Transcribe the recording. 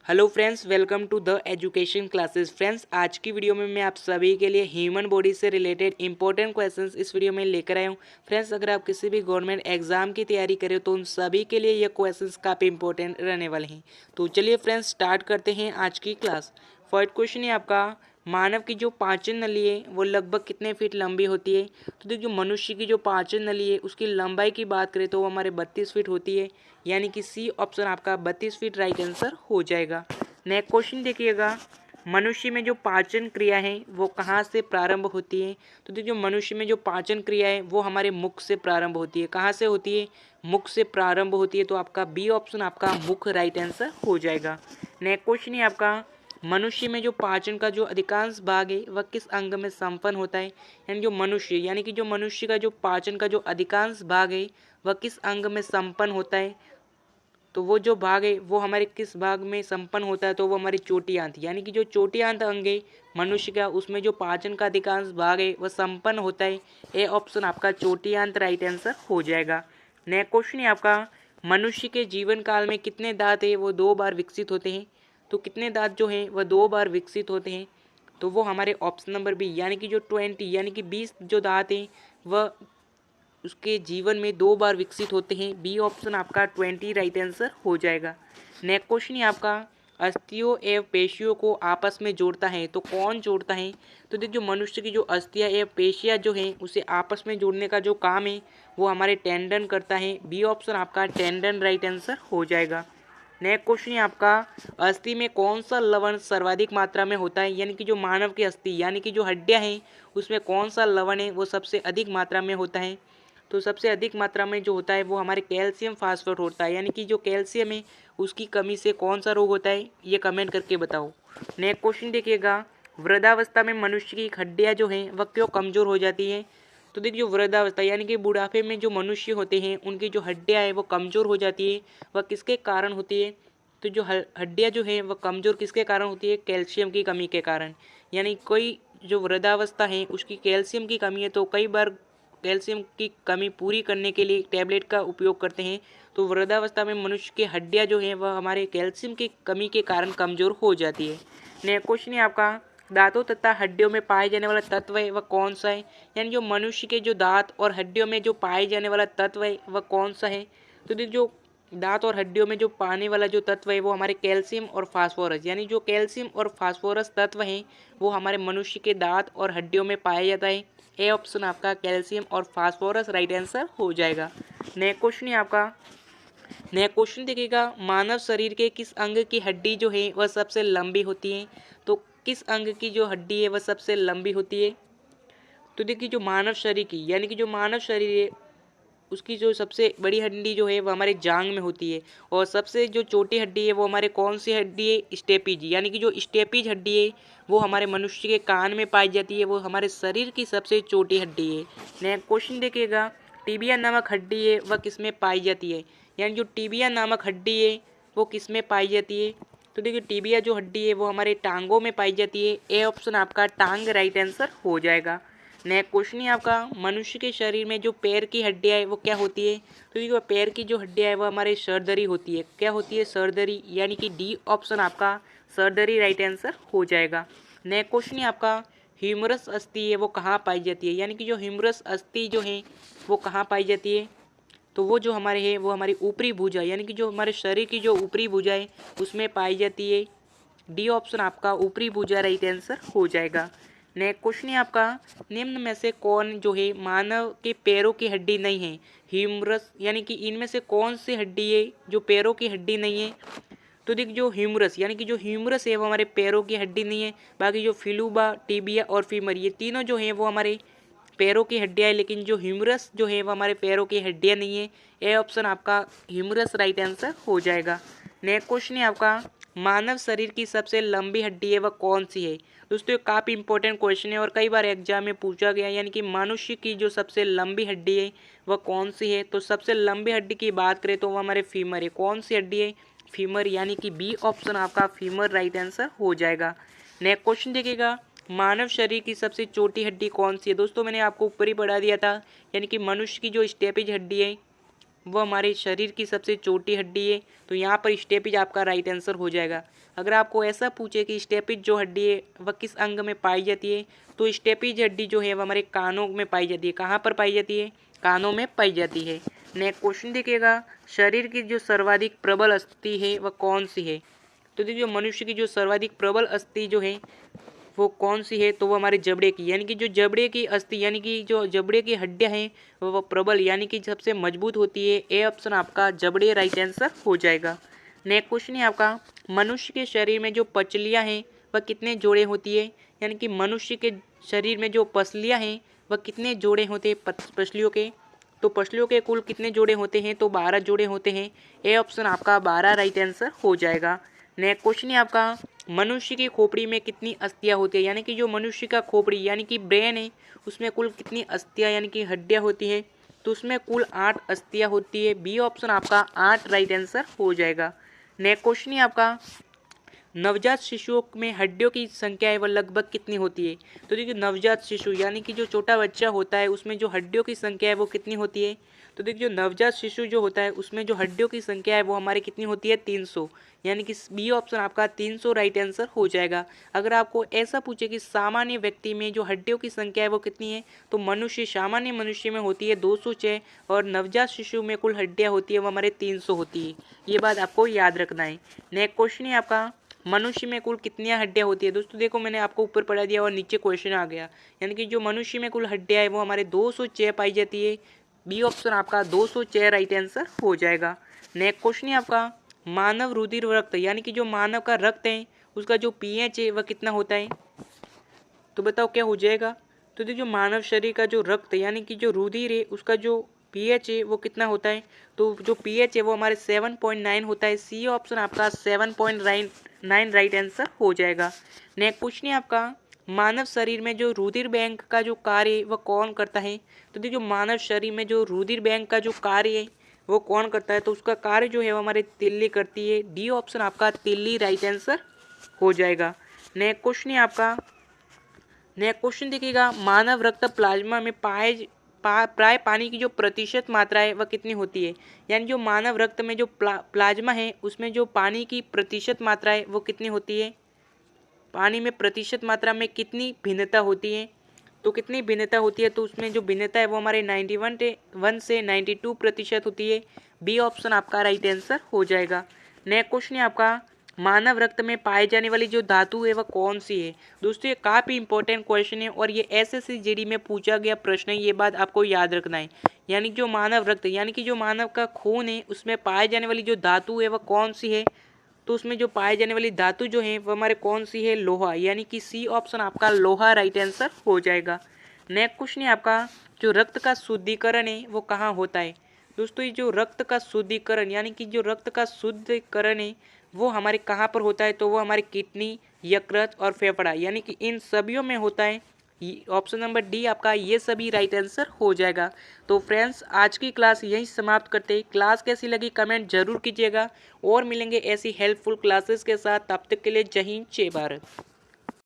Hello friends, welcome to the education classes. Friends, आज की video में मैं आप सभी के लिए ह्यूमन बॉडी से रिलेटेड इंपॉर्टेंट क्वेश्चंस इस वीडियो में लेकर आया हूँ। फ्रेंड्स, अगर आप किसी भी गवर्नमेंट एग्जाम की तैयारी करें तो उन सभी के लिए ये क्वेश्चंस काफ़ी इंपॉर्टेंट रहने वाले हैं। तो चलिए फ्रेंड्स, स्टार्ट करते हैं आज की क्लास। फर्स्ट क्वेश्चन है आपका, मानव की जो पाचन नली है वो लगभग कितने फीट लंबी होती है। तो देखिए, मनुष्य की जो पाचन नली है उसकी लंबाई की बात करें तो वो हमारे 32 फीट होती है, यानी कि सी ऑप्शन आपका 32 फीट राइट आंसर हो जाएगा। नेक्स्ट क्वेश्चन देखिएगा, मनुष्य में जो पाचन क्रिया है वो कहाँ से प्रारंभ होती है। तो देखिए, मनुष्य में जो पाचन क्रिया है वो हमारे मुख से प्रारंभ होती है। कहाँ से होती है? मुख से प्रारंभ होती है। तो आपका बी ऑप्शन आपका मुख राइट आंसर हो जाएगा। नेक्स्ट क्वेश्चन है आपका, मनुष्य में जो पाचन का जो अधिकांश भाग है वह किस अंग में संपन्न होता है। यानी कि जो मनुष्य का जो पाचन का जो अधिकांश भाग है वह किस अंग में संपन्न होता है। तो वो जो भाग है वो हमारे किस भाग में संपन्न होता है, तो वो हमारी चोटी आंत, यानी कि जो चोटी आंत अंग है मनुष्य का, उसमें जो पाचन का अधिकांश भाग है वह संपन्न होता है। ए ऑप्शन आपका चोटी आंत राइट आंसर हो जाएगा। नेक्स्ट क्वेश्चन है आपका, मनुष्य के जीवन काल में कितने दांत है वो 2 बार विकसित होते हैं। तो कितने दांत जो हैं वह 2 बार विकसित होते हैं। तो वो हमारे ऑप्शन नंबर बी, यानी कि जो 20 यानी कि 20 जो दांत हैं वह उसके जीवन में 2 बार विकसित होते हैं। बी ऑप्शन आपका 20 राइट आंसर हो जाएगा। नेक्स्ट क्वेश्चन है आपका, अस्थियों एवं पेशियों को आपस में जोड़ता है तो कौन जोड़ता है। तो देखिए, जो मनुष्य की जो अस्थियां एवं पेशियां जो हैं उसे आपस में जोड़ने का जो काम है वो हमारे टेंडन करता है। बी ऑप्शन आपका टेंडन राइट आंसर हो जाएगा। नेक्स्ट क्वेश्चन है आपका, अस्थि में कौन सा लवण सर्वाधिक मात्रा में होता है। यानी कि जो मानव की अस्थि यानी कि जो हड्डियां हैं उसमें कौन सा लवण है वो सबसे अधिक मात्रा में होता है। तो सबसे अधिक मात्रा में जो होता है वो हमारे कैल्शियम फास्फेट होता है, यानी कि जो कैल्शियम है उसकी कमी से कौन सा रोग होता है, ये कमेंट करके बताओ। नेक्स्ट क्वेश्चन देखिएगा, वृद्धावस्था में मनुष्य की हड्डियाँ जो हैं वह क्यों कमज़ोर हो जाती हैं। तो देखिए, जो वृद्धावस्था यानी कि बुढ़ापे में जो मनुष्य होते हैं उनकी जो हड्डियाँ हैं वो कमज़ोर हो जाती है, वह किसके कारण होती है। तो जो हड्डियाँ जो हैं वह कमज़ोर किसके कारण होती है, कैल्शियम की कमी के कारण। यानी कोई जो वृद्धावस्था है उसकी कैल्शियम की कमी है, तो कई बार कैल्शियम की कमी पूरी करने के लिए टैबलेट का उपयोग करते हैं। तो वृद्धावस्था में मनुष्य की हड्डियां जो हैं वह हमारे कैल्शियम की कमी के कारण कमज़ोर हो जाती है। नेक्स्ट क्वेश्चन है आपका, दांतों तथा हड्डियों में पाए जाने वाला तत्व है वह कौन सा है। यानी जो मनुष्य के जो दांत और हड्डियों में जो पाए जाने वाला तत्व है वह कौन सा है। तो देखिए, जो दांत और हड्डियों में जो पाने वाला जो तत्व है वो हमारे कैल्शियम और फास्फोरस, यानी जो कैल्शियम और फास्फोरस तत्व हैं वो हमारे मनुष्य के दांत और हड्डियों में पाया जाता है। ए ऑप्शन आपका कैल्शियम और फास्फोरस राइट आंसर हो जाएगा। नेक्स्ट क्वेश्चन है आपका, नेक्स्ट क्वेश्चन देखिएगा, मानव शरीर के किस अंग की हड्डी जो है वह सबसे लंबी होती है। तो किस अंग की जो हड्डी है वह सबसे लंबी होती है। तो देखिए, जो मानव शरीर की यानी कि जो मानव शरीर है उसकी जो सबसे बड़ी हड्डी जो है वो हमारे जांग में होती है, और सबसे जो छोटी हड्डी है वो हमारे कौन सी हड्डी है, स्टेपीज, यानी कि जो स्टेपीज हड्डी है वो हमारे मनुष्य के कान में पाई जाती है, वो हमारे शरीर की सबसे छोटी हड्डी है। नेक्स्ट क्वेश्चन देखिएगा, टीबिया नामक हड्डी है वह किस में पाई जाती है। यानी जो टीबिया नामक हड्डी है वो किस में पाई जाती है। तो देखिए, टीबिया जो हड्डी है वो हमारे टांगों में पाई जाती है। ए ऑप्शन आपका टांग राइट आंसर हो जाएगा। नेक्स्ट क्वेश्चन है आपका, मनुष्य के शरीर में जो पैर की हड्डियाँ है वो क्या होती है। तो देखिए, पैर की जो हड्डियाँ है वो हमारे सरदरी होती है। क्या होती है, सरदरी, यानी कि डी ऑप्शन आपका सरदरी राइट आंसर हो जाएगा। नेक्स्ट क्वेश्चन है आपका, ह्यूमरस अस्थि है वो कहाँ पाई जाती है। यानी कि जो ह्यूमरस अस्थि जो है वो कहाँ पाई जाती है। तो वो जो हमारे है वो हमारी ऊपरी भुजा, यानी कि जो हमारे शरीर की जो ऊपरी भुजा है उसमें पाई जाती है। डी ऑप्शन आपका ऊपरी भुजा राइट आंसर हो जाएगा। नेक्स्ट क्वेश्चन है आपका, निम्न में से कौन जो है मानव के पैरों की हड्डी नहीं है। ह्यूमरस, यानी कि इनमें से कौन सी हड्डी है जो पैरों की हड्डी नहीं है। तो देखिए, जो ह्यूमरस यानी कि जो ह्यूमरस है वो हमारे पैरों की हड्डी नहीं है। बाकी जो फिलूबा, टीबिया और फीमर ये तीनों जो हैं वो हमारे पैरों की हड्डियाँ है, लेकिन जो ह्यूमरस जो है वो हमारे पैरों की हड्डियाँ नहीं है। ए ऑप्शन आपका ह्यूमरस राइट आंसर हो जाएगा। नेक्स्ट क्वेश्चन है आपका, मानव शरीर की सबसे लंबी हड्डी है वह कौन सी है। दोस्तों, ये काफ़ी इंपॉर्टेंट क्वेश्चन है और कई बार एग्जाम में पूछा गया, यानी कि मनुष्य की जो सबसे लंबी हड्डी है वह कौन सी है। तो सबसे लंबी हड्डी की बात करें तो वह हमारे फीमर है। कौन सी हड्डी है, फीमर, यानी कि बी ऑप्शन आपका फीमर राइट आंसर हो जाएगा। नेक्स्ट क्वेश्चन देखिएगा, मानव शरीर की सबसे छोटी हड्डी कौन सी है। दोस्तों, मैंने आपको ऊपर ही पढ़ा दिया था, यानी कि मनुष्य की जो स्टेपिज हड्डी है वो हमारे शरीर की सबसे छोटी हड्डी है, तो यहाँ पर स्टेपिज आपका राइट आंसर हो जाएगा। अगर आपको ऐसा पूछे कि स्टेपिज जो हड्डी है वह किस अंग में पाई जाती है, तो स्टेपिज हड्डी जो है वह हमारे कानों में पाई जाती है। कहाँ पर पाई जाती है? कानों में पाई जाती है। नेक्स्ट क्वेश्चन देखिएगा, शरीर की जो सर्वाधिक प्रबल अस्थि है वह कौन सी है? तो देखिए मनुष्य की जो सर्वाधिक प्रबल अस्थि जो है वो कौन सी है? तो वो हमारे जबड़े की, यानी कि जो जबड़े की अस्थि यानी कि जो जबड़े की हड्डियां हैं वो प्रबल यानी कि सबसे मजबूत होती है। ए ऑप्शन आपका जबड़े राइट आंसर हो जाएगा। नेक्स्ट क्वेश्चन है आपका, मनुष्य के शरीर में जो पसलियां हैं वह कितने जोड़े होती है? यानी कि मनुष्य के शरीर में जो पसलियां हैं वह कितने जोड़े होते हैं पसलियों के? तो पसलियों के कुल कितने जोड़े होते हैं? तो 12 जोड़े होते हैं। ए ऑप्शन आपका 12 राइट आंसर हो जाएगा। नेक्स्ट क्वेश्चन है आपका, मनुष्य की खोपड़ी में कितनी अस्थियां होती है? यानी कि जो मनुष्य का खोपड़ी यानी कि ब्रेन है उसमें कुल कितनी अस्थियां यानी कि हड्डियां होती हैं? तो उसमें कुल 8 अस्थियां होती है। बी ऑप्शन आपका 8 राइट आंसर हो जाएगा। नेक्स्ट क्वेश्चन है आपका, नवजात शिशुओं में हड्डियों की संख्या है वह लगभग कितनी होती है? तो देखिए नवजात शिशु यानी कि जो छोटा बच्चा होता है उसमें जो हड्डियों की संख्या है वो कितनी होती है? तो देखिए जो नवजात शिशु जो होता है उसमें जो हड्डियों की संख्या है वो हमारी कितनी होती है? 300, यानी कि बी ऑप्शन आपका 300 राइट आंसर हो जाएगा। अगर आपको ऐसा पूछे कि सामान्य व्यक्ति में जो हड्डियों की संख्या है वो कितनी है, तो सामान्य मनुष्य में होती है 206 और नवजात शिशु में कुल हड्डियाँ होती है वो हमारे 300 होती है। ये बात आपको याद रखना है। नेक्स्ट क्वेश्चन है आपका, मनुष्य में कुल कितनी हड्डियां होती है? दोस्तों देखो मैंने आपको ऊपर पढ़ा दिया और नीचे क्वेश्चन आ गया, यानी कि जो मनुष्य में कुल हड्डियां है वो हमारे 206 पाई जाती है। बी ऑप्शन आपका 206 राइट आंसर हो जाएगा। नेक्स्ट क्वेश्चन है आपका, मानव रुधिर रक्त यानी कि जो मानव का रक्त है उसका जो पीएच है वह कितना होता है? तो बताओ क्या हो जाएगा? तो देखिए मानव शरीर का जो रक्त यानी कि जो रुधिर है उसका जो पीएच है वो कितना होता है? तो जो पीएच है वो हमारे 7.9 होता है। सी ऑप्शन आपका 7.9 राइट आंसर हो जाएगा। नेक्स्ट क्वेश्चन है आपका, मानव शरीर में जो रुधिर बैंक का जो कार्य है वह कौन करता है? तो देखिए मानव शरीर में जो रुधिर बैंक का जो कार्य है वो कौन करता है? तो उसका कार्य जो है वो हमारे तिल्ली करती है। डी ऑप्शन आपका तिल्ली राइट आंसर हो जाएगा। नेक्स्ट क्वेश्चन है आपका, नेक्स्ट क्वेश्चन देखिएगा, मानव रक्त प्लाज्मा में प्राय पानी की जो प्रतिशत मात्रा है वह कितनी होती है? यानी जो मानव रक्त में जो प्लाज्मा है उसमें जो पानी की प्रतिशत मात्रा है वो कितनी होती है? पानी में प्रतिशत मात्रा में कितनी भिन्नता होती है? तो कितनी भिन्नता होती है? तो उसमें जो भिन्नता है वो हमारे 91 से 92% होती है। बी ऑप्शन आपका राइट आंसर हो जाएगा। नेक्स्ट क्वेश्चन है आपका, मानव रक्त में पाए जाने वाली जो धातु है वह कौन सी है? दोस्तों ये काफ़ी इंपॉर्टेंट क्वेश्चन है और ये एसएससी जीडी में पूछा गया प्रश्न है, ये बात आपको याद रखना है। यानी जो मानव रक्त यानी कि जो मानव का खून है उसमें पाए जाने वाली जो धातु है वह कौन सी है? तो उसमें जो पाए जाने वाली धातु जो है वो हमारे कौन सी है? लोहा, यानी कि सी ऑप्शन आपका लोहा राइट आंसर हो जाएगा। नेक्स्ट क्वेश्चन है आपका, जो रक्त का शुद्धिकरण है वो कहाँ होता है? दोस्तों ये जो रक्त का शुद्धिकरण यानी कि जो रक्त का शुद्धिकरण है वो हमारे कहाँ पर होता है? तो वो हमारे किडनी, यकृत और फेफड़ा यानी कि इन सभी में होता है। ऑप्शन नंबर डी आपका ये सभी राइट आंसर हो जाएगा। तो फ्रेंड्स आज की क्लास यहीं समाप्त करते हैं। क्लास कैसी लगी कमेंट जरूर कीजिएगा और मिलेंगे ऐसी हेल्पफुल क्लासेस के साथ। तब तक के लिए जय हिंद जय भारत।